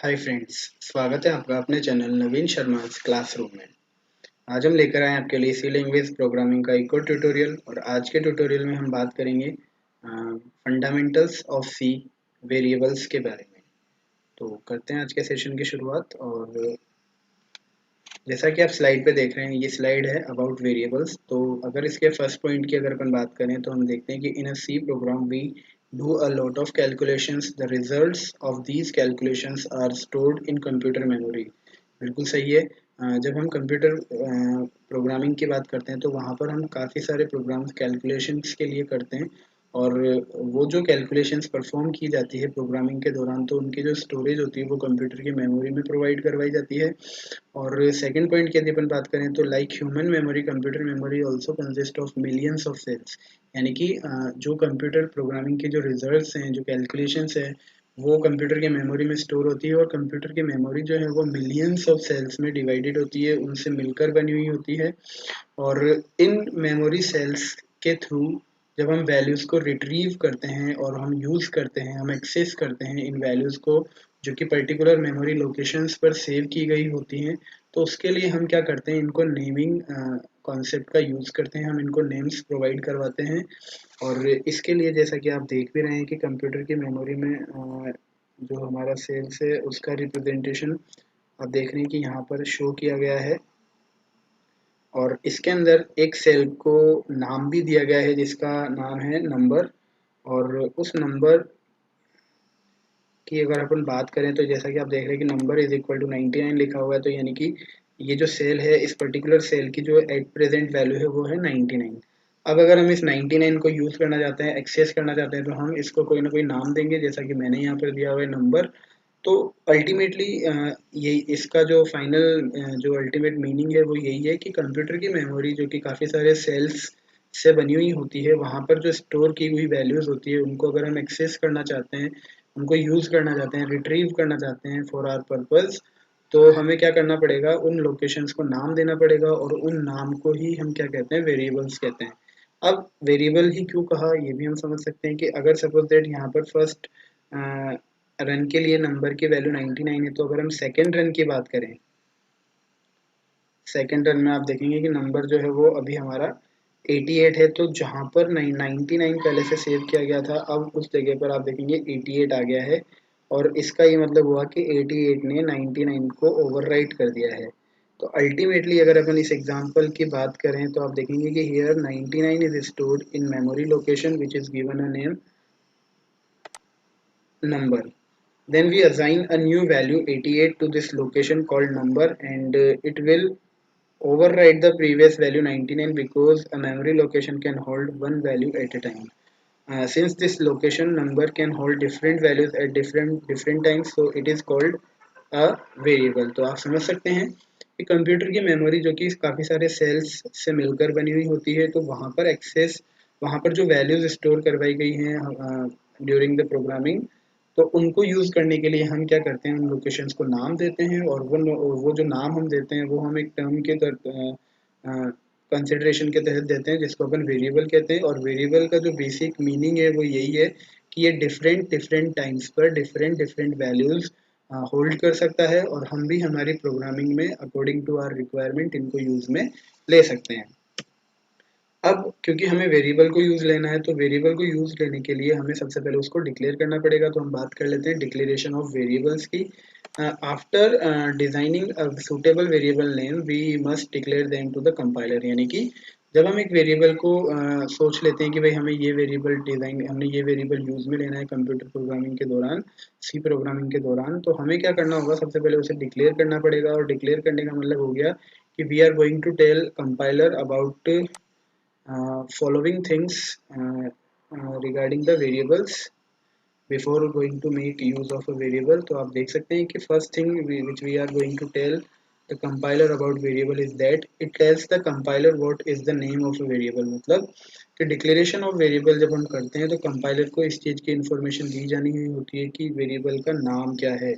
Hi friends, स्वागत है आपका अपने चैनल नवीन शर्मा क्लासरूम में। आज हम लेकर आए आपके लिए सी लैंग्वेज प्रोग्रामिंग का एक और ट्यूटोरियल। और आज के ट्यूटोरियल में हम बात करेंगे फंडामेंटल्स ऑफ सी वेरिएबल्स के बारे में। तो करते हैं आज के सेशन की शुरुआत। और जैसा कि आप स्लाइड पे देख रहे हैं, ये स्लाइड है अबाउट वेरिएबल्स। तो अगर इसके फर्स्ट पॉइंट की अगर अपन बात करें तो हम देखते हैं कि in a C program we do a lot of calculations. The results of these calculations are stored in computer memory. बिल्कुल सही है। जब हम कंप्यूटर प्रोग्रामिंग की बात करते हैं तो वहाँ पर हम काफ़ी सारे प्रोग्राम्स कैलकुलेशंस के लिए करते हैं। और वो जो कैलकुलेशंस परफॉर्म की जाती है प्रोग्रामिंग के दौरान, तो उनकी जो स्टोरेज होती है वो कंप्यूटर की मेमोरी में प्रोवाइड करवाई जाती है। और सेकंड पॉइंट की यदि अपन बात करें तो like human memory, computer memory also consist of millions of cells. यानी कि जो कंप्यूटर प्रोग्रामिंग के जो रिजल्ट्स हैं, जो कैलकुलेशंस हैं, वो कंप्यूटर के मेमोरी में स्टोर होती है। और कंप्यूटर की मेमोरी जो है वो मिलियंस ऑफ सेल्स में डिवाइडेड होती है, उनसे मिलकर बनी हुई होती है। और इन मेमोरी सेल्स के थ्रू जब हम वैल्यूज़ को रिट्रीव करते हैं और हम यूज़ करते हैं, हम एक्सेस करते हैं इन वैल्यूज़ को, जो कि पर्टिकुलर मेमोरी लोकेशंस पर सेव की गई होती हैं, तो उसके लिए हम क्या करते हैं, इनको नेमिंग कॉन्सेप्ट का यूज़ करते हैं, हम इनको नेम्स प्रोवाइड करवाते हैं। और इसके लिए जैसा कि आप देख भी रहे हैं कि कंप्यूटर की मेमोरी में जो हमारा सेल्स है उसका रिप्रेजेंटेशन आप देख रहे हैं कि यहाँ पर शो किया गया है। और इसके अंदर एक सेल को नाम भी दिया गया है जिसका नाम है नंबर। और उस नंबर की अगर अपन बात करें तो जैसा कि आप देख रहे हैं कि नंबर इज इक्वल टू 99 लिखा हुआ है, तो यानी कि ये जो सेल है, इस पर्टिकुलर सेल की जो एट प्रेजेंट वैल्यू है वो है 99। अब अगर हम इस 99 को यूज़ करना चाहते हैं, एक्सेस करना चाहते हैं, तो हम इसको कोई ना कोई नाम देंगे, जैसा कि मैंने यहाँ पर दिया हुआ है नंबर। तो अल्टीमेटली ये इसका जो फाइनल जो अल्टीमेट मीनिंग है वो यही है कि कंप्यूटर की मेमोरी, जो कि काफ़ी सारे सेल्स से बनी हुई होती है, वहाँ पर जो स्टोर की हुई वैल्यूज़ होती है उनको अगर हम एक्सेस करना चाहते हैं, उनको यूज़ करना चाहते हैं, रिट्रीव करना चाहते हैं फॉर आवर पर्पस, तो हमें क्या करना पड़ेगा, उन लोकेशंस को नाम देना पड़ेगा। और उन नाम को ही हम क्या कहते हैं, वेरिएबल्स कहते हैं। अब वेरिएबल ही क्यों कहा, ये भी हम समझ सकते हैं कि अगर सपोज दैट यहाँ पर फर्स्ट रन के लिए नंबर की वैल्यू 99 है, तो अगर हम सेकेंड रन की बात करें, सेकेंड रन में आप देखेंगे कि नंबर जो है वो अभी हमारा 88 है। तो जहाँ पर 99 पहले से सेव किया गया था, अब उस जगह पर आप देखेंगे 88 आ गया है। और इसका ये मतलब हुआ कि 88 ने 99 को ओवरराइट कर दिया है। तो अल्टीमेटली अगर अपन इस एग्जांपल की बात करें तो आप देखेंगे कि here 99 is stored in memory location which is given a name number. Then we assign a new value 88 to this location called number, and it will override the previous value 99 because a memory location can hold one value at a time. Since this location number can hold different values at different times, so it is called a variable. तो आप समझ सकते हैं कि computer की memory, जो कि काफ़ी सारे सेल्स से मिलकर बनी हुई होती है, तो वहाँ पर जो वैल्यूज़ स्टोर करवाई गई हैं ड्यूरिंग द प्रोग्रामिंग, तो उनको यूज़ करने के लिए हम क्या करते हैं, उन लोकेशंस को नाम देते हैं। और वो जो नाम हम देते हैं वो हम एक टर्म के कंसिडरेशन के तहत देते हैं, जिसको अपन वेरिएबल कहते हैं। और वेरिएबल का जो बेसिक मीनिंग है वो यही है कि ये डिफरेंट डिफरेंट टाइम्स पर डिफरेंट डिफरेंट वैल्यूज़ होल्ड कर सकता है, और हम भी हमारी प्रोग्रामिंग में अकॉर्डिंग टू आवर रिक्वायरमेंट इनको यूज़ में ले सकते हैं। अब क्योंकि हमें वेरिएबल को यूज़ लेना है, तो वेरिएबल को यूज़ लेने के लिए हमें सबसे पहले उसको डिक्लेयर करना पड़ेगा। तो हम बात कर लेते हैं डिक्लेरेशन ऑफ वेरिएबल्स की। After designing a suitable variable name we must declare them to the compiler. यानी कि जब हम एक वेरिएबल को सोच लेते हैं कि भाई हमें ये वेरिएबल डिज़ाइन, हमने ये वेरिएबल यूज़ में लेना है कंप्यूटर प्रोग्रामिंग के दौरान, सी प्रोग्रामिंग के दौरान, तो हमें क्या करना होगा, सबसे पहले उसे डिक्लेयर करना पड़ेगा। और डिक्लेयर करने का मतलब हो गया कि we are going to tell compiler about following things regarding the variables before going to make use of a variable. तो आप देख सकते हैं कि first thing which we are going to tell the compiler about variable is that it tells the compiler what is the name of a variable। मतलब कि declaration of variable जब हम करते हैं तो कंपाइलर को इस चीज़ की इन्फॉर्मेशन दी जानी हुई होती है कि वेरिएबल का नाम क्या है।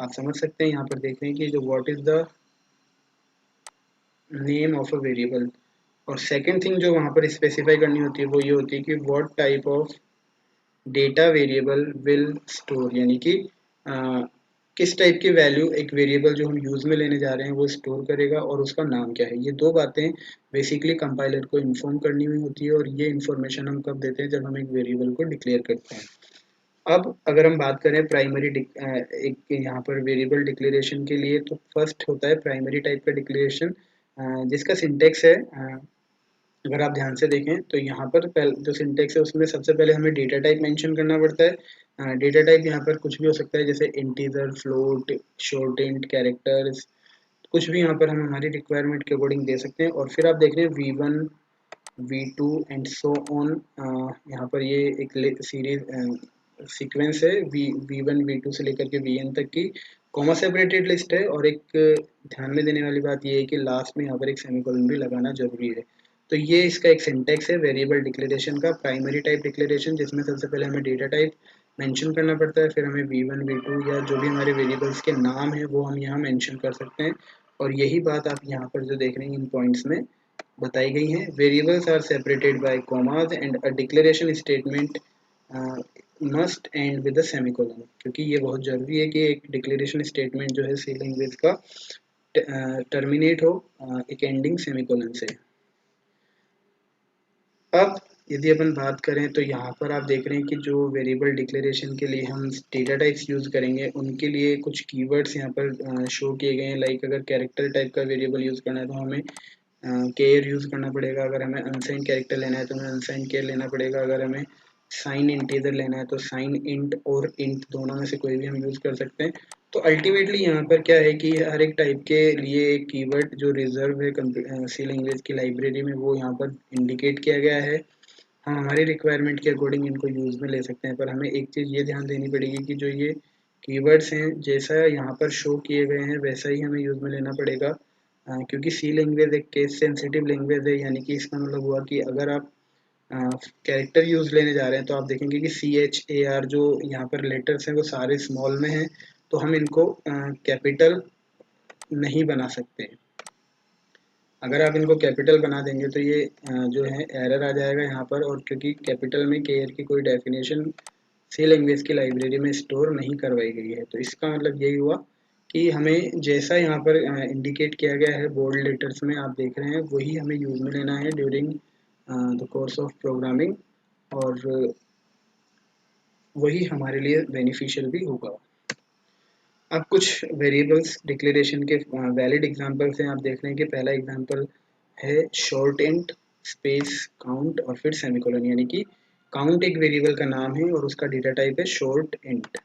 आप समझ सकते हैं, यहाँ पर देख रहे हैं कि जो what is the name of a variable. और सेकंड थिंग जो वहाँ पर स्पेसिफाई करनी होती है वो ये होती है कि what type of data variable will store. यानी कि किस टाइप की वैल्यू एक वेरिएबल जो हम यूज़ में लेने जा रहे हैं वो स्टोर करेगा और उसका नाम क्या है। ये दो बातें बेसिकली कंपाइलर को इन्फॉर्म करनी हुई होती है, और ये इन्फॉर्मेशन हम कब देते हैं, जब हम एक वेरिएबल को डिक्लेयर करते हैं। अब अगर हम बात करें एक यहाँ पर वेरिएबल डिक्लेरेशन के लिए, तो फर्स्ट होता है प्राइमरी टाइप का डिक्लेरेशन, जिसका सिंटेक्स है, अगर आप ध्यान से देखें तो यहाँ पर जो सिंटेक्स है उसमें सबसे पहले हमें डेटा टाइप मेंशन करना पड़ता है। डेटा टाइप यहाँ पर कुछ भी हो सकता है, जैसे integer, float, short int, characters, कुछ भी यहाँ पर हम हमारी रिक्वायरमेंट के अकॉर्डिंग दे सकते हैं। और फिर आप देख रहे हैं V1, V2 and so on, यहाँ पर ये एक सीरीज सीक्वेंस है, V1 V2 से लेकर के Vn तक की कॉमा सेपरेटेड लिस्ट है। और एक ध्यान में देने वाली बात ये है कि लास्ट में यहाँ पर एक सेमीकोलन भी लगाना जरूरी है। तो ये इसका एक सिंटेक्स है वेरिएबल डिक्लेरेशन का, प्राइमरी टाइप डिक्लेरेशन, जिसमें सबसे पहले हमें डेटा टाइप मेंशन करना पड़ता है, फिर हमें V1 V2 या जो भी हमारे वेरिएबल्स के नाम है वो हम यहाँ मेंशन कर सकते हैं। और यही बात आप यहाँ पर जो देख रहे हैं इन पॉइंट्स में बताई गई हैं। Variables are separated by commas and a declaration statement must end with a semicolon, क्योंकि ये बहुत ज़रूरी है कि एक डिक्लेरेशन स्टेटमेंट जो है सी लैंग्वेज का टर्मिनेट हो एक एंडिंग सेमीकोलन से। अब यदि अपन बात करें तो यहाँ पर आप देख रहे हैं कि जो वेरिएबल डिक्लेरेशन के लिए हम डेटा टाइप्स यूज़ करेंगे उनके लिए कुछ कीवर्ड्स यहाँ पर शो किए गए हैं। लाइक अगर कैरेक्टर टाइप का वेरिएबल यूज़ करना है तो हमें केयर यूज़ करना पड़ेगा, अगर हमें अनसाइन कैरेक्टर लेना है तो हमें अनसाइन केयर लेना पड़ेगा, अगर हमें साइन इंटीजर लेना है तो साइन इंट और इंट दोनों में से कोई भी हम यूज़ कर सकते हैं। तो अल्टीमेटली यहाँ पर क्या है कि हर एक टाइप के लिए एक कीवर्ड जो रिजर्व है सी लैंग्वेज की लाइब्रेरी में वो यहाँ पर इंडिकेट किया गया है। हम हमारी रिक्वायरमेंट के अकॉर्डिंग इनको यूज़ में ले सकते हैं, पर हमें एक चीज़ ये ध्यान देनी पड़ेगी कि जो ये कीवर्ड्स हैं जैसा यहाँ पर शो किए गए हैं वैसा ही हमें यूज़ में लेना पड़ेगा, क्योंकि सी लैंग्वेज एक केस सेंसिटिव लैंग्वेज है। यानी कि इसका मतलब हुआ कि अगर आप कैरेक्टर यूज़ लेने जा रहे हैं तो आप देखेंगे कि CHAR जो यहाँ पर लेटर्स हैं वो सारे स्मॉल में हैं, तो हम इनको कैपिटल नहीं बना सकते। अगर आप इनको कैपिटल बना देंगे तो ये जो है एरर आ जाएगा यहाँ पर, और क्योंकि कैपिटल में केयर की कोई डेफिनेशन सी लैंग्वेज की लाइब्रेरी में स्टोर नहीं करवाई गई है। तो इसका मतलब यही हुआ कि हमें जैसा यहाँ पर इंडिकेट किया गया है बोल्ड लेटर्स में आप देख रहे हैं वही हमें यूज़ में लेना है during the course of programming, और वही हमारे लिए बेनिफिशियल भी होगा। अब कुछ वेरिएबल्स डिक्लेरेशन के वैलिड एग्जांपल्स हैं। आप देख रहे हैं कि पहला एग्जांपल है शॉर्ट इंट स्पेस काउंट और फिर सेमीकोलन, यानी कि काउंट एक वेरिएबल का नाम है और उसका डेटा टाइप है short int.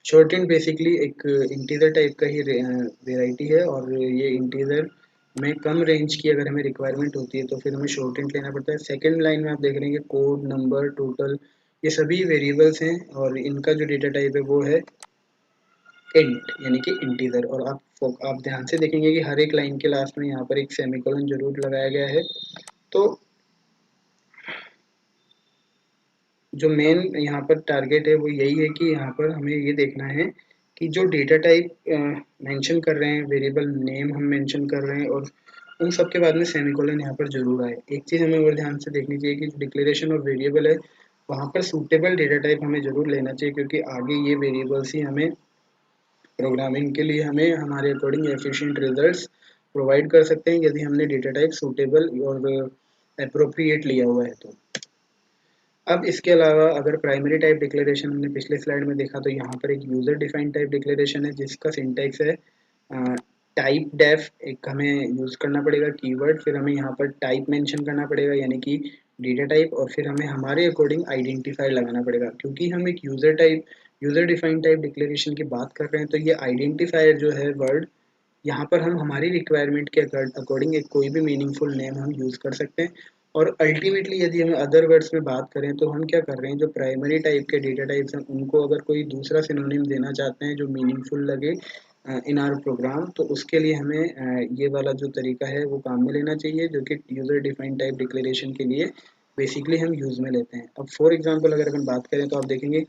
Short int basically एक इंटीजर टाइप का ही वेराइटी है, और ये इंटीजर में कम रेंज की अगर हमें रिक्वायरमेंट होती है तो फिर हमें शॉर्ट इंट लेना पड़ता है। सेकंड लाइन में आप देख रहे हैं कि कोड, नंबर, टोटल, ये सभी वेरिएबल्स हैं और इनका जो डेटा टाइप है वो है इंट यानी कि इंटीजर। और आप ध्यान से देखेंगे कि हर एक लाइन के लास्ट में यहाँ पर एक सेमीकोलन जरूर लगाया गया है। तो जो मेन यहाँ पर टारगेट है वो यही है कि यहाँ पर हमें ये देखना है कि जो डेटा टाइप मेंशन कर रहे हैं, वेरिएबल नेम हम मेंशन कर रहे हैं, और उन सब के बाद में सेमीकोलन यहाँ पर जरूर आए। एक चीज़ हमें और ध्यान से देखनी चाहिए कि डिक्लेरेशन और वेरिएबल है वहाँ पर सूटेबल डेटा टाइप हमें जरूर लेना चाहिए, क्योंकि आगे ये वेरिएबल्स ही हमें प्रोग्रामिंग के लिए हमें हमारे अकॉर्डिंग एफिशिएंट रिजल्ट्स प्रोवाइड कर सकते हैं यदि हमने डेटा टाइप सूटेबल और अप्रोप्रिएट लिया हुआ है तो। अब इसके अलावा अगर प्राइमरी टाइप डिक्लेरेशन हमने पिछले स्लाइड में देखा तो यहाँ पर एक यूज़र डिफाइंड टाइप डिक्लेरेशन है जिसका सिंटैक्स है टाइप डेफ। एक हमें यूज़ करना पड़ेगा कीवर्ड, फिर हमें यहाँ पर टाइप मेंशन करना पड़ेगा यानी कि डेटा टाइप, और फिर हमें हमारे अकॉर्डिंग आइडेंटिफायर लगाना पड़ेगा। क्योंकि हम एक यूज़र डिफाइंड टाइप डिक्लेरेशन की बात कर रहे हैं तो ये आइडेंटिफायर जो है वर्ड, यहाँ पर हम हमारी रिक्वायरमेंट के अकॉर्डिंग एक कोई भी मीनिंगफुल नेम हम यूज़ कर सकते हैं। और अल्टीमेटली यदि हम अदर वर्ड्स में बात करें तो हम क्या कर रहे हैं, जो प्राइमरी टाइप के डेटा टाइप्स हैं उनको अगर कोई दूसरा सिनोनिम देना चाहते हैं जो मीनिंगफुल लगे इन आवर प्रोग्राम, तो उसके लिए हमें ये वाला जो तरीका है वो काम में लेना चाहिए, जो कि यूज़र डिफाइंड टाइप डिक्लेरेशन के लिए बेसिकली हम यूज़ में लेते हैं। अब फॉर एग्जाम्पल अगर अपन बात करें तो आप देखेंगे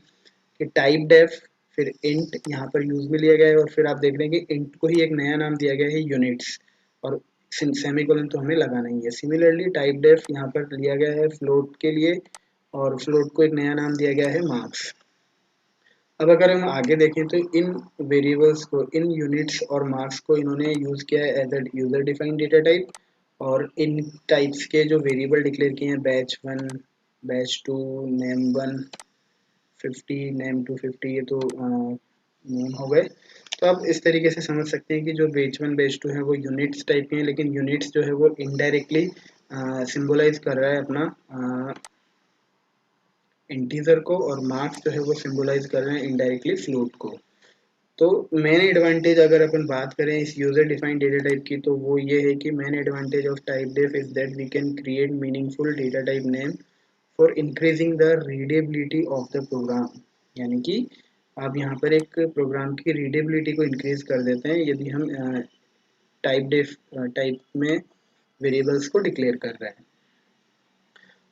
कि टाइप डेफ फिर इंट यहाँ पर यूज में लिया गया है, और फिर आप देख रहे हैं कि इंट को ही एक नया नाम दिया गया है यूनिट्स, और सेमीकोलन तो हमें लगाना ही है। सिमिलरली टाइप डेफ यहाँ पर लिया गया है फ्लोट के लिए, और फ्लोट को एक नया नाम दिया गया है मार्क्स। अब अगर हम आगे देखें तो इन वेरिएबल्स को, इन यूनिट्स और मार्क्स को इन्होंने यूज़ किया है as a user defined data type. और इन टाइप्स के जो वेरिएबल डिक्लेयर किए हैं, बैच 1, बैच 2, नेम 1, 50, नेम 250, ये तो नेम हो गए। तो आप इस तरीके से समझ सकते हैं कि जो बैच 1 बैच 2 है वो यूनिट्स टाइप के हैं, लेकिन यूनिट्स जो है वो इनडायरेक्टली सिंबलाइज कर रहा है अपना इंटीजर को, और मार्क्स जो है वो सिंबलाइज कर रहे हैं इनडायरेक्टली फ्लोट को। तो मेन एडवांटेज अगर अपन बात करें इस यूजर डिफाइंड डेटा टाइप की, तो वो ये है कि main advantage of typedef is that we can create meaningful data type name for increasing the readability of the program. यानी कि आप यहाँ पर एक प्रोग्राम की रीडेबिलिटी को इंक्रीज कर देते हैं यदि हम टाइप डेफ टाइप में वेरिएबल्स को डिक्लेयर कर रहे हैं।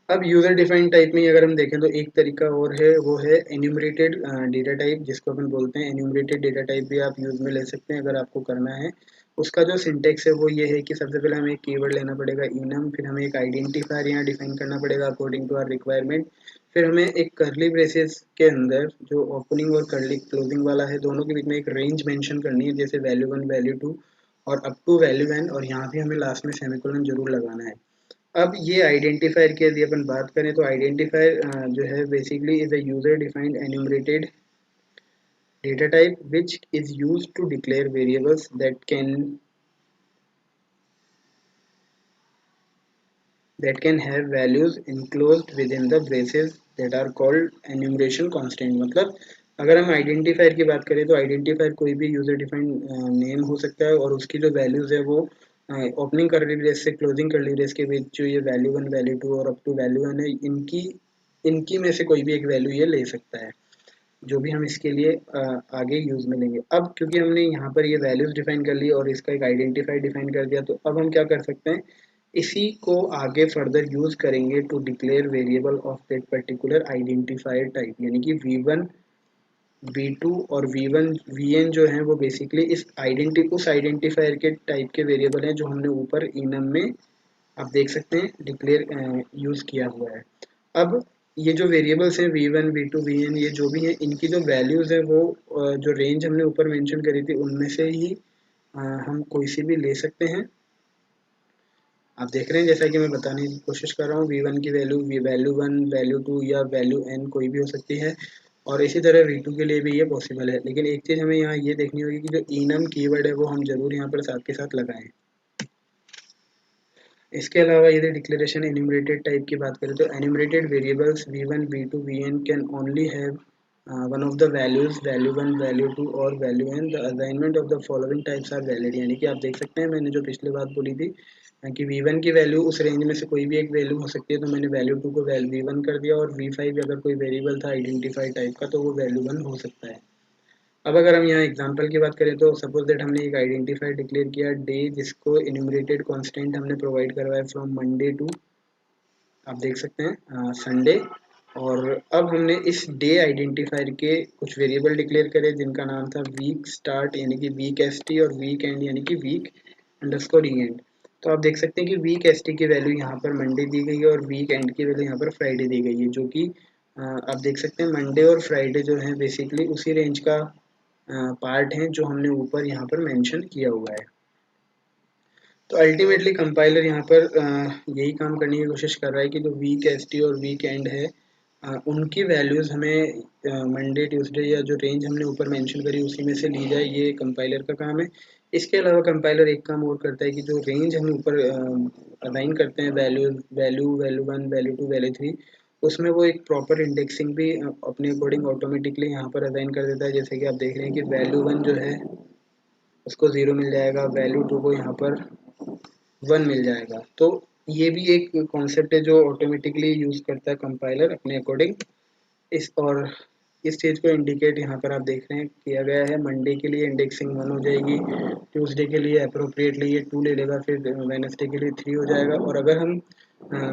अब यूजर डिफाइंड टाइप में अगर हम देखें तो एक तरीका और है, वो है एन्यूमरेटेड डेटा टाइप, जिसको अपन बोलते हैं एन्यूमरेटेड डेटा टाइप भी आप यूज में ले सकते हैं अगर आपको करना है। उसका जो सिंटेक्स है वो ये है कि सबसे पहले हमें एक कीवर्ड लेना पड़ेगा enum, फिर हमें एक आइडेंटिफायर यहाँ डिफाइन करना पड़ेगा अकॉर्डिंग टू आवर रिक्वायरमेंट। फिर हमें एक कर्ली ब्रेसेस के अंदर जो ओपनिंग और कर्ली क्लोजिंग वाला है दोनों के बीच में एक रेंज मेंशन करनी है, जैसे वैल्यू 1 वैल्यू 2 और अप टू वैल्यू n, और यहाँ भी हमें लास्ट में सेमीकोलन जरूर लगाना है। अब ये आइडेंटिफायर की यदि अपन बात करें तो आइडेंटिफायर जो है basically is a user defined enumerated data type which is used to declare variables that can have values enclosed within the braces that are called enumeration constant। मतलब अगर हम आइडेंटिफायर की बात करें तो आइडेंटिफायर कोई भी यूजर डिफाइंड नेम हो सकता है, और उसकी जो वैल्यूज है वो ओपनिंग कर्ली ब्रेस से क्लोजिंग कर्ली ब्रेस के बीच जो ये वैल्यू 1 वैल्यू 2 और अप टू वैल्यू n है, इनकी इनकी में से कोई भी एक वैल्यू ये ले सकता है, जो भी हम इसके लिए आगे यूज में लेंगे। अब क्योंकि हमने यहाँ पर ये वैल्यूज डिफाइन कर ली और इसका एक आइडेंटिफायर डिफाइन कर दिया, तो अब हम क्या कर सकते हैं, इसी को आगे फर्दर यूज करेंगे to declare variable of that particular identifier type. यानी कि V1, V2 और V1 Vn जो है वो बेसिकली उस आइडेंटिफायर के टाइप के वेरिएबल हैं जो हमने ऊपर enum में आप देख सकते हैं डिक्लेयर यूज किया हुआ है। अब ये जो वेरिएबल्स हैं V1 V2 Vn, ये जो भी हैं इनकी जो वैल्यूज है वो जो रेंज हमने ऊपर मेंशन करी थी उनमें से ही हम कोई सी भी ले सकते हैं। आप देख रहे हैं जैसा कि मैं बताने की कोशिश कर रहा हूँ, V1 की वैल्यू वैल्यू 1 वैल्यू 2 या वैल्यू n कोई भी हो सकती है, और इसी तरह V2 के लिए भी ये पॉसिबल है। लेकिन एक चीज़ हमें यहाँ ये देखनी होगी कि जो enum कीवर्ड है वो हम जरूर यहाँ पर साथ के साथ लगाएं। इसके अलावा यदि डिक्लेरेशन एन्यूमरेटेड टाइप की बात करें तो enumerated variables V1 V2 Vn can only have one of the values value 1 value 2 और value n। The assignment of the following types are valid. यानी कि आप देख सकते हैं मैंने जो पिछले बात बोली थी कि V1 की वैल्यू उस रेंज में से कोई भी एक वैल्यू हो सकती है, तो मैंने वैल्यू 2 को V1 कर दिया, और V5 अगर कोई वेरिएबल था आइडेंटिफाई टाइप का तो वो वैल्यू 1 हो सकता है। अब अगर हम यहाँ एग्जांपल की बात करें तो सपोज दैट हमने एक आइडेंटिफायर डिक्लेयर किया डे, जिसको इन्यूमरेटेड कांस्टेंट हमने प्रोवाइड करवाया फ्रॉम मंडे टू, आप देख सकते हैं संडे। और अब हमने इस डे आइडेंटिफायर के कुछ वेरिएबल डिक्लेयर करे जिनका नाम था वीक स्टार्ट यानी कि वीक एसटी, और वीक एंड यानी कि वीक अंडरस्कोर एंड। तो आप देख सकते हैं कि वीक एसटी की वैल्यू यहाँ पर मंडे दी गई है और वीक एंड की वैल्यू यहाँ पर फ्राइडे दी गई है, जो कि आप देख सकते हैं मंडे और फ्राइडे जो है बेसिकली उसी रेंज का पार्ट है जो हमने ऊपर यहाँ पर मेंशन किया हुआ है। तो अल्टीमेटली कंपाइलर यहाँ पर यही काम करने की कोशिश कर रहा है कि जो वीक एसटी और वीक एंड है उनकी वैल्यूज़ हमें मंडे ट्यूसडे या जो रेंज हमने ऊपर मेंशन करी उसी में से ली जाए, ये कंपाइलर का काम है। इसके अलावा कंपाइलर एक काम और करता है कि जो रेंज हम ऊपर असाइन करते हैं value value value 1 value 2 value 3, उसमें वो एक प्रॉपर इंडेक्सिंग भी अपने अकॉर्डिंग ऑटोमेटिकली यहाँ पर असाइन कर देता है। जैसे कि आप देख रहे हैं कि वैल्यू 1 जो है उसको 0 मिल जाएगा, वैल्यू 2 को यहाँ पर 1 मिल जाएगा। तो ये भी एक कॉन्सेप्ट है जो ऑटोमेटिकली यूज़ करता है कंपाइलर अपने अकॉर्डिंग। इस और इस चीज़ को इंडिकेट यहाँ पर आप देख रहे हैं किया गया है। मंडे के लिए इंडेक्सिंग 1 हो जाएगी, ट्यूसडे के लिए अप्रोप्रिएटली ये 2 ले लेगा, फिर वेडनेसडे के लिए 3 हो जाएगा। और अगर हम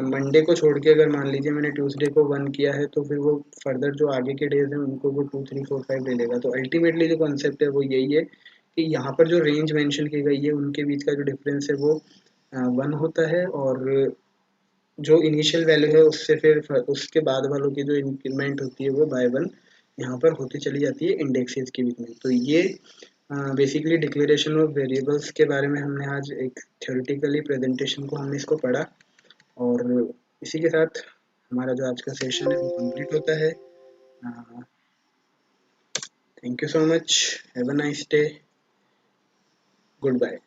मंडे को छोड़ के अगर मान लीजिए मैंने ट्यूसडे को 1 किया है तो फिर वो फर्दर जो आगे के डेज हैं उनको वो 2 3 4 5 ले लेगा। तो अल्टीमेटली जो कॉन्सेप्ट है वो यही है कि यहाँ पर जो रेंज मेंशन की गई है उनके बीच का जो डिफरेंस है वो 1 होता है, और जो इनिशियल वैल्यू है उससे फिर उसके बाद वालों की जो इंक्रीमेंट होती है वो बाय 1 यहाँ पर होती चली जाती है इंडेक्सेस के बीच में। तो ये बेसिकली डिक्लेरेशन ऑफ वेरिएबल्स के बारे में हमने आज एक थ्योरेटिकली प्रेजेंटेशन को हमने इसको पढ़ा, और इसी के साथ हमारा जो आज का सेशन है वो कंप्लीट होता है। Thank you so much, have a nice day, good bye.